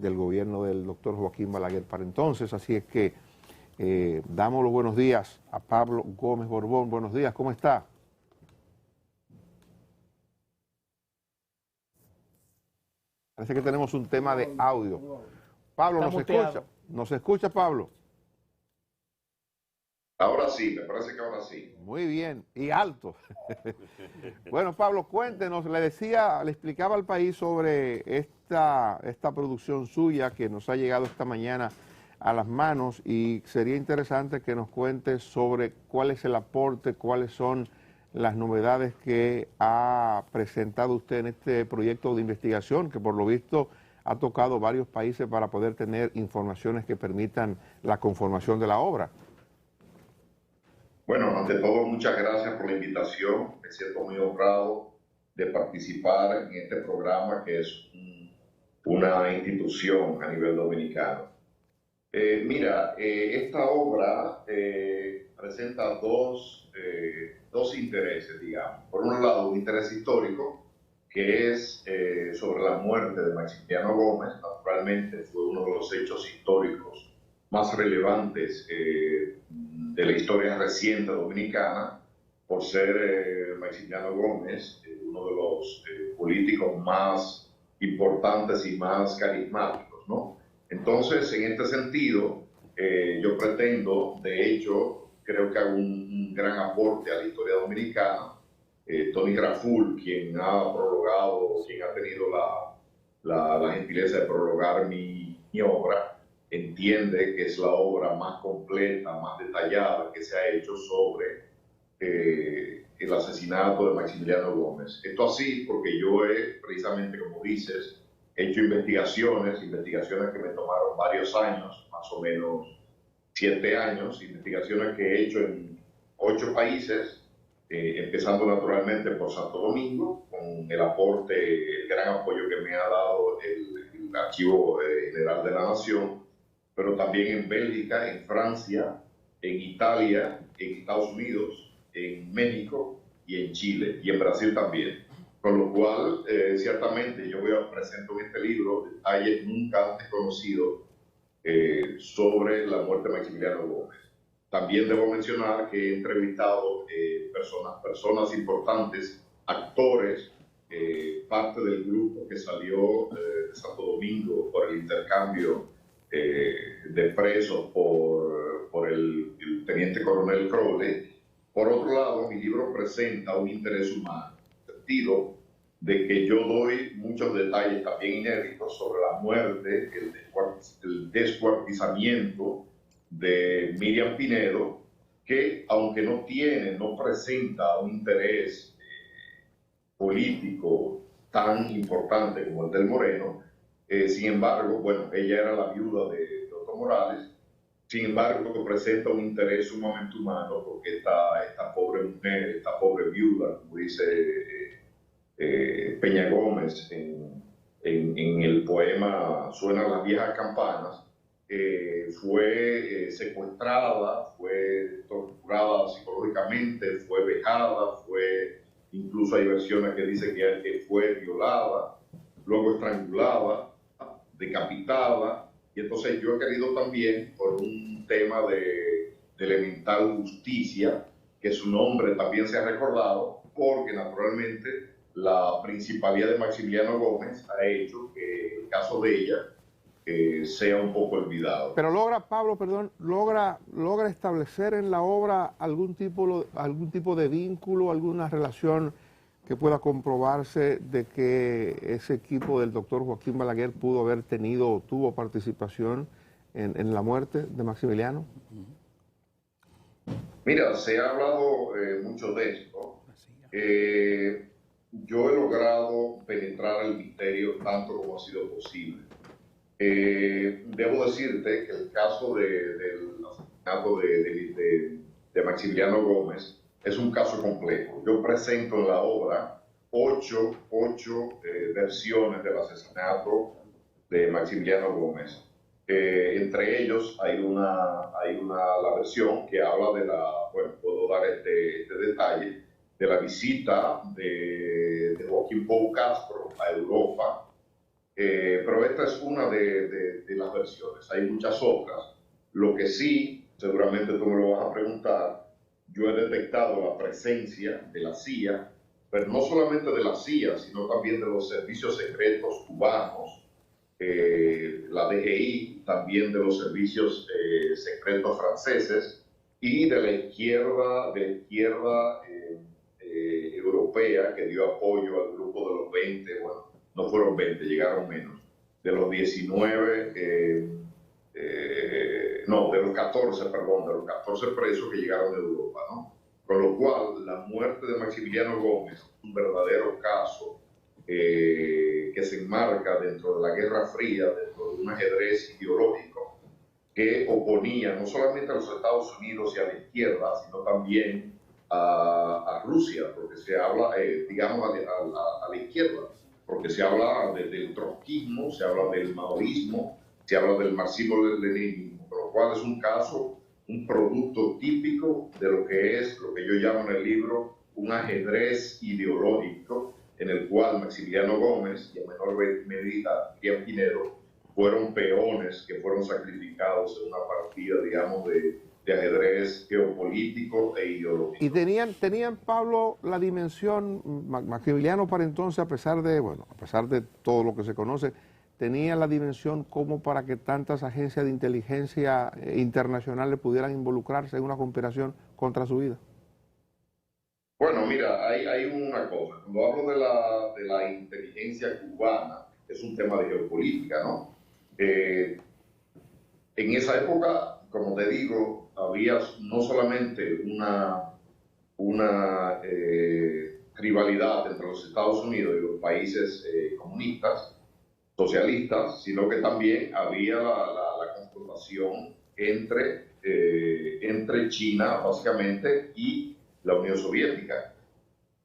del gobierno del doctor Joaquín Balaguer para entonces. Así es que damos los buenos días a Pablo Gómez Borbón. Buenos días, ¿cómo está? Parece que tenemos un tema de audio. Pablo, ¿nos escucha? ¿Nos escucha, Pablo? Ahora sí, me parece que ahora sí. Muy bien, y alto. Bueno, Pablo, cuéntenos, le explicaba al país sobre esta producción suya que nos ha llegado esta mañana a las manos, y sería interesante que nos cuente sobre cuál es el aporte, cuáles son las novedades que ha presentado usted en este proyecto de investigación, que por lo visto ha tocado varios países para poder tener informaciones que permitan la conformación de la obra. Bueno, ante todo, muchas gracias por la invitación. Me siento muy honrado de participar en este programa que es una institución a nivel dominicano. Mira, esta obra presenta dos intereses, digamos. Por un lado, un interés histórico, que es sobre la muerte de Maximiliano Gómez. Naturalmente fue uno de los hechos históricos más relevantes de la historia reciente dominicana, por ser Maximiliano Gómez uno de los políticos más importantes y más carismáticos, ¿no? Entonces, en este sentido, yo pretendo, de hecho, creo que hago un gran aporte a la historia dominicana. Tony Graful, quien ha tenido la gentileza de prologar mi obra, entiende que es la obra más completa, más detallada que se ha hecho sobre el asesinato de Maximiliano Gómez. Esto así porque yo he, precisamente como dices, hecho investigaciones que me tomaron varios años, más o menos 7 años, investigaciones que he hecho en 8 países, empezando naturalmente por Santo Domingo, con el aporte, el gran apoyo que me ha dado el Archivo General de la Nación, pero también en Bélgica, en Francia, en Italia, en Estados Unidos, en México y en Chile, y en Brasil también. Con lo cual, ciertamente, yo presento en este libro detalles nunca antes conocidos sobre la muerte de Maximiliano Gómez. También debo mencionar que he entrevistado personas importantes, actores, parte del grupo que salió de Santo Domingo por el intercambio de presos por el teniente coronel Crowley. Por otro lado, mi libro presenta un interés humano, en el sentido de que yo doy muchos detalles también inéditos sobre la muerte, el descuartizamiento de Miriam Pinedo, que aunque no presenta un interés político tan importante como el del Moreno, sin embargo, bueno, ella era la viuda de Otto Morales. Sin embargo, presenta un interés sumamente humano, porque esta pobre mujer, esta pobre viuda, como dice Peña Gómez en el poema Suenan las viejas campanas, fue secuestrada, fue torturada psicológicamente, fue vejada, incluso hay versiones que dicen que fue violada, luego estrangulada, decapitada. Y entonces yo he querido también, por un tema de elemental justicia, que su nombre también se ha recordado, porque naturalmente la principalía de Maximiliano Gómez ha hecho que el caso de ella sea un poco olvidado. Pero logra establecer en la obra algún tipo de vínculo, alguna relación que pueda comprobarse de que ese equipo del doctor Joaquín Balaguer pudo haber tenido o tuvo participación en la muerte de Maximiliano. Mira, se ha hablado mucho de esto. Yo he logrado penetrar el misterio tanto como ha sido posible. Debo decirte que el caso del asesinato de Maximiliano Gómez es un caso complejo. Yo presento en la obra ocho versiones del asesinato de Maximiliano Gómez. Entre ellos hay la versión que habla de puedo dar este detalle, de la visita de Joaquín Pou Castro a Europa, pero esta es una de las versiones. Hay muchas otras. Lo que sí, seguramente tú me lo vas a preguntar, yo he detectado la presencia de la CIA, pero no solamente de la CIA, sino también de los servicios secretos cubanos, la DGI, también de los servicios secretos franceses y de la izquierda europea que dio apoyo al grupo de los 20, bueno, no fueron 20, llegaron menos, de los 19, no, de los 14, perdón, de los 14 presos que llegaron de Europa, ¿no? Con lo cual, la muerte de Maximiliano Gómez es un verdadero caso que se enmarca dentro de la Guerra Fría, dentro de un ajedrez ideológico que oponía no solamente a los Estados Unidos y a la izquierda, sino también a Rusia, porque se habla, digamos, a la izquierda, porque se habla del trotskismo, se habla del maoísmo, se habla del marxismo-leninismo, con lo cual es un caso, un producto típico de lo que es, lo que yo llamo en el libro, un ajedrez ideológico, en el cual Maximiliano Gómez y en menor medida Miriam Pinedo fueron peones que fueron sacrificados en una partida, digamos, de ajedrez geopolítico e ideológico. Y tenían, Pablo, la dimensión, Maximiliano para entonces, a pesar de todo lo que se conoce, tenía la dimensión como para que tantas agencias de inteligencia internacionales pudieran involucrarse en una conspiración contra su vida. Bueno, mira, hay una cosa. Cuando hablo de la inteligencia cubana, es un tema de geopolítica, ¿no? En esa época, como te digo, había no solamente una rivalidad entre los Estados Unidos y los países comunistas, socialistas, sino que también había la confrontación entre China, básicamente, y la Unión Soviética.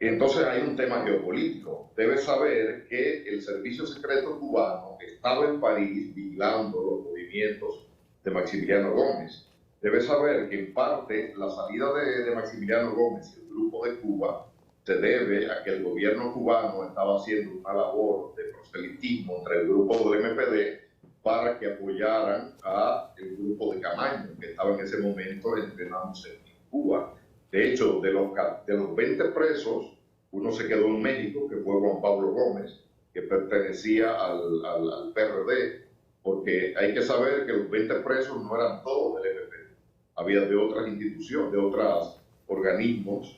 Entonces hay un tema geopolítico. Debes saber que el servicio secreto cubano estaba en París vigilando los movimientos de Maximiliano Gómez. Debes saber que en parte la salida de Maximiliano Gómez y el grupo de Cuba se debe a que el gobierno cubano estaba haciendo una labor de proselitismo entre el grupo del MPD para que apoyaran al grupo de Camaño, que estaba en ese momento entrenándose en Cuba. De hecho, de los 20 presos, uno se quedó en México, que fue Juan Pablo Gómez, que pertenecía al PRD, porque hay que saber que los 20 presos no eran todos del MPD. Había de otras instituciones, de otros organismos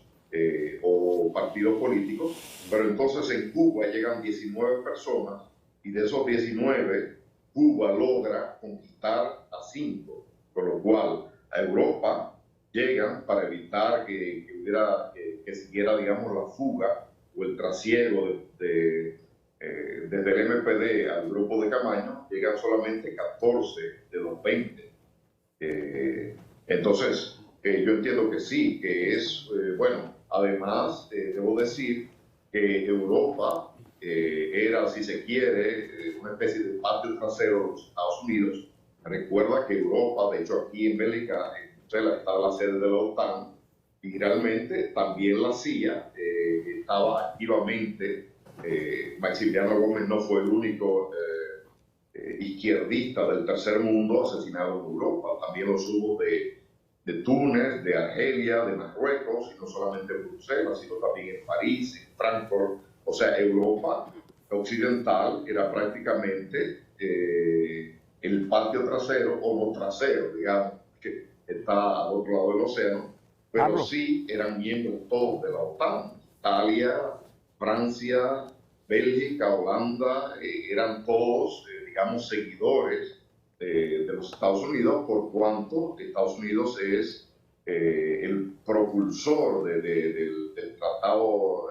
o partidos políticos, pero entonces en Cuba llegan 19 personas y de esos 19, Cuba logra conquistar a 5, con lo cual a Europa llegan para evitar que siguiera, digamos, la fuga o el trasiego desde el MPD al grupo de Camaño, llegan solamente 14 de los 20. Entonces, yo entiendo que sí, que es, bueno, además, debo decir que Europa era, si se quiere, una especie de patio trasero de los Estados Unidos. Recuerda que Europa, de hecho aquí en Bélgica, estaba la sede de la OTAN, y realmente también la CIA estaba activamente. Maximiliano Gómez no fue el único izquierdista del tercer mundo asesinado en Europa, también los hubo de Túnez, de Argelia, de Marruecos, y no solamente en Bruselas, sino también en París, en Frankfurt. O sea, Europa occidental era prácticamente el patio trasero o los traseros, digamos, que está al otro lado del océano, pero Pablo, sí eran miembros todos de la OTAN. Italia, Francia, Bélgica, Holanda, eran todos, digamos, seguidores de los Estados Unidos, por cuanto Estados Unidos es el propulsor del tratado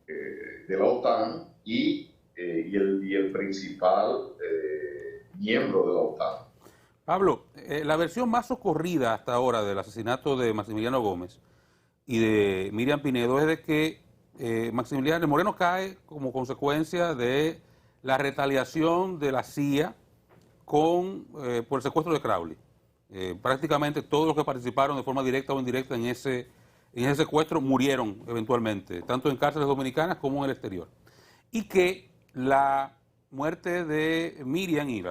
de la OTAN y el principal miembro de la OTAN. Pablo, la versión más socorrida hasta ahora del asesinato de Maximiliano Gómez y de Miriam Pinedo es de que Maximiliano Moreno cae como consecuencia de la retaliación de la CIA por el secuestro de Crowley. Prácticamente todos los que participaron de forma directa o indirecta en ese secuestro murieron eventualmente, tanto en cárceles dominicanas como en el exterior. Y que la muerte de Miriam y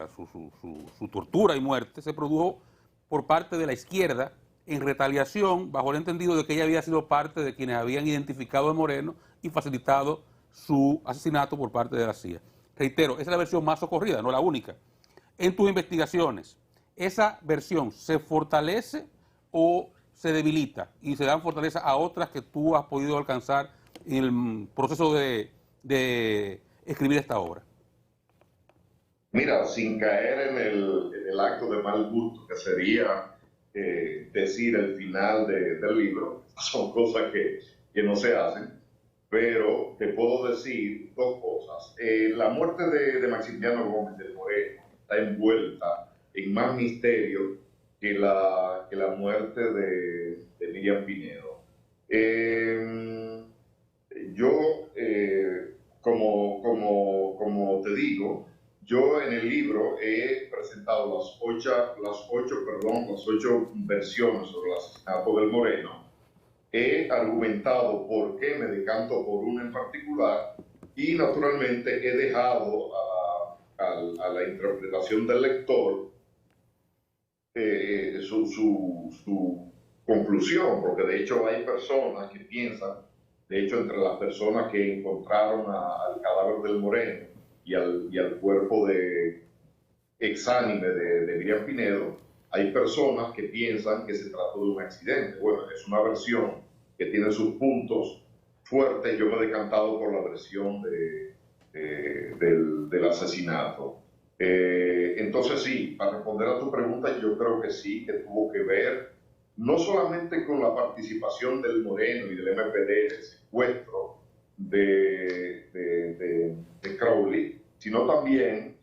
su tortura y muerte se produjo por parte de la izquierda en retaliación, bajo el entendido de que ella había sido parte de quienes habían identificado a Moreno y facilitado su asesinato por parte de la CIA. Reitero, esa es la versión más socorrida, no la única. En tus investigaciones, ¿esa versión se fortalece o se debilita y se dan fortaleza a otras que tú has podido alcanzar en el proceso de escribir esta obra? Mira, sin caer en el acto de mal gusto que sería decir el final del libro, son cosas que no se hacen, pero te puedo decir dos cosas. La muerte de Maximiliano Gómez del Moreno está envuelta en más misterio que la muerte de Miriam Pinedo. Yo, como te digo, yo en el libro he presentado las ocho versiones sobre el asesinato del Moreno. He argumentado por qué me decanto por una en particular y naturalmente he dejado a la interpretación del lector su conclusión, porque de hecho hay personas que piensan, de hecho entre las personas que encontraron al cadáver del Moreno y al cuerpo exánime de Miriam Pinedo, hay personas que piensan que se trató de un accidente. Bueno, es una versión que tiene sus puntos fuertes. Yo me he decantado por la versión del asesinato. Entonces sí, para responder a tu pregunta, yo creo que sí, que tuvo que ver no solamente con la participación del Moreno y del MPD en el secuestro de Crowley, sino también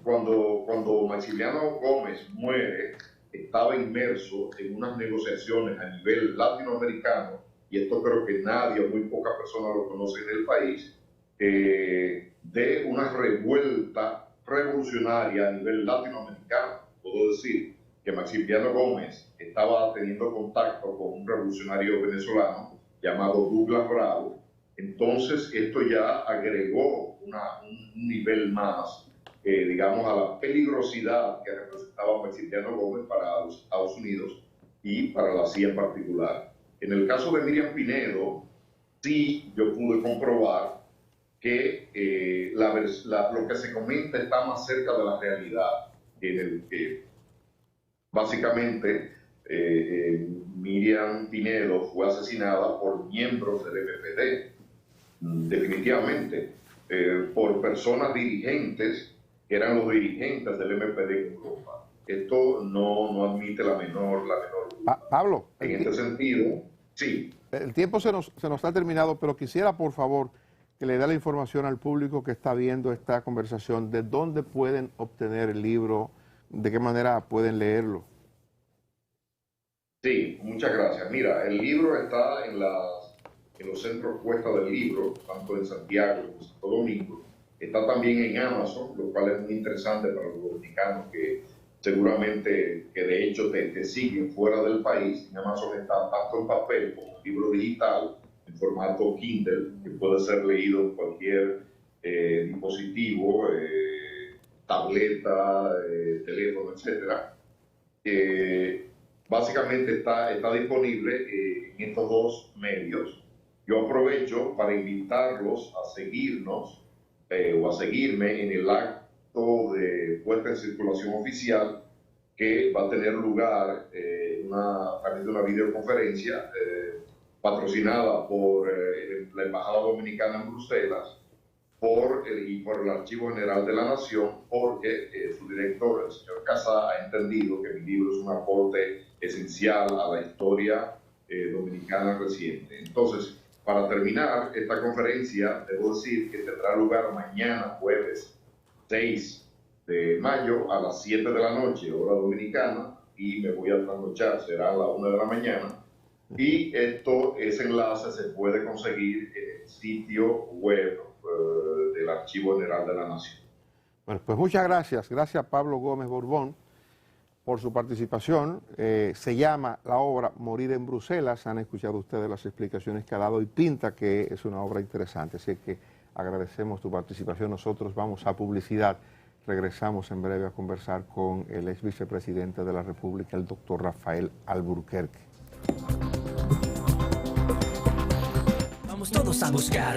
cuando Maximiliano Gómez muere, estaba inmerso en unas negociaciones a nivel latinoamericano, y esto creo que nadie o muy pocas personas lo conocen en el país, de una revuelta revolucionaria a nivel latinoamericano. Puedo decir que Maximiliano Gómez estaba teniendo contacto con un revolucionario venezolano llamado Douglas Bravo. Entonces esto ya agregó un nivel más, digamos, a la peligrosidad que representaba Maximiliano Gómez para los Estados Unidos y para la CIA en particular. En el caso de Miriam Pinedo, sí yo pude comprobar que lo que se comenta está más cerca de la realidad, en el que básicamente Miriam Pinedo fue asesinada por miembros del MPD, definitivamente, por personas dirigentes que eran los dirigentes del MPD en Europa. Esto no admite la menor duda. Pablo, en este sentido, sí. El tiempo se nos ha terminado, pero quisiera, por favor, que le dé la información al público que está viendo esta conversación, de dónde pueden obtener el libro, de qué manera pueden leerlo. Sí, muchas gracias. Mira, el libro está en los centros Cuesta del Libro, tanto en Santiago como en Santo Domingo. Está también en Amazon, lo cual es muy interesante para los dominicanos que seguramente, que de hecho te siguen fuera del país. En Amazon está tanto en papel como en libro digital, en formato Kindle, que puede ser leído en cualquier dispositivo, tableta, teléfono, etc. Básicamente está disponible en estos dos medios. Yo aprovecho para invitarlos a seguirnos o a seguirme en el acto de puesta en circulación oficial que va a tener lugar a través de una videoconferencia patrocinada por la Embajada Dominicana en Bruselas y por el Archivo General de la Nación, porque su director, el señor Casá, ha entendido que mi libro es un aporte esencial a la historia dominicana reciente. Entonces, para terminar esta conferencia, debo decir que tendrá lugar mañana, jueves 6 de mayo, a las 7 de la noche, hora dominicana, y me voy a trasnochar, será a la 1 de la mañana. Y ese enlace se puede conseguir en el sitio web del Archivo General de la Nación. Bueno, pues muchas gracias. Gracias a Pablo Gómez Borbón por su participación. Se llama la obra Morir en Bruselas. Han escuchado ustedes las explicaciones que ha dado y pinta que es una obra interesante. Así que agradecemos tu participación. Nosotros vamos a publicidad. Regresamos en breve a conversar con el ex vicepresidente de la República, el doctor Rafael Alburquerque. Vamos todos a buscar